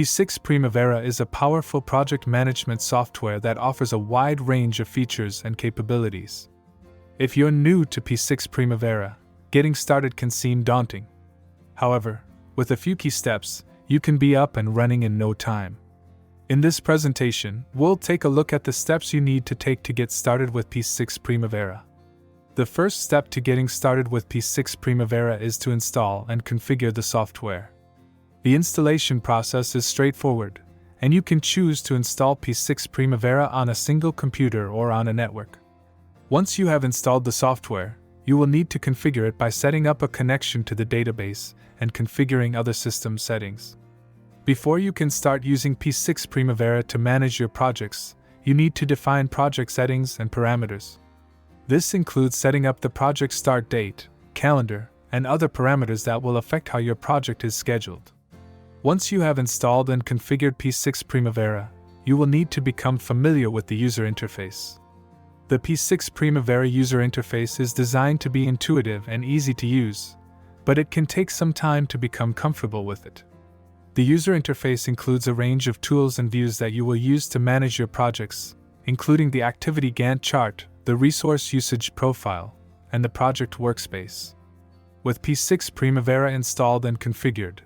P6 Primavera is a powerful project management software that offers a wide range of features and capabilities. If you're new to P6 Primavera, getting started can seem daunting. However, with a few key steps, you can be up and running in no time. In this presentation, we'll take a look at the steps you need to take to get started with P6 Primavera. The first step to getting started with P6 Primavera is to install and configure the software. The installation process is straightforward, and you can choose to install P6 Primavera on a single computer or on a network. Once you have installed the software, you will need to configure it by setting up a connection to the database and configuring other system settings. Before you can start using P6 Primavera to manage your projects, you need to define project settings and parameters. This includes setting up the project start date, calendar, and other parameters that will affect how your project is scheduled. Once you have installed and configured P6 Primavera, you will need to become familiar with the user interface. The P6 Primavera user interface is designed to be intuitive and easy to use, but it can take some time to become comfortable with it. The user interface includes a range of tools and views that you will use to manage your projects, including the activity Gantt chart, the resource usage profile, and the project workspace. With P6 Primavera installed and configured,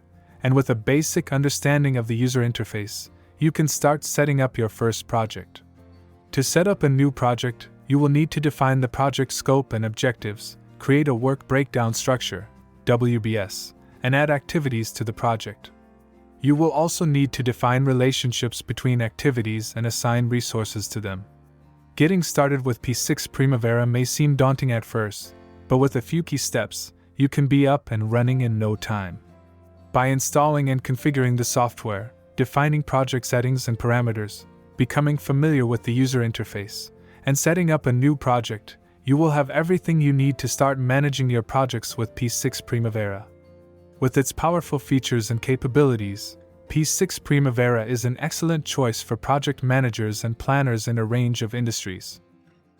and with a basic understanding of the user interface, you can start setting up your first project. To set up a new project, you will need to define the project scope and objectives, create a work breakdown structure, WBS, and add activities to the project. You will also need to define relationships between activities and assign resources to them. Getting started with P6 Primavera may seem daunting at first, but with a few key steps, you can be up and running in no time. By installing and configuring the software, defining project settings and parameters, becoming familiar with the user interface, and setting up a new project, you will have everything you need to start managing your projects with P6 Primavera. With its powerful features and capabilities, P6 Primavera is an excellent choice for project managers and planners in a range of industries.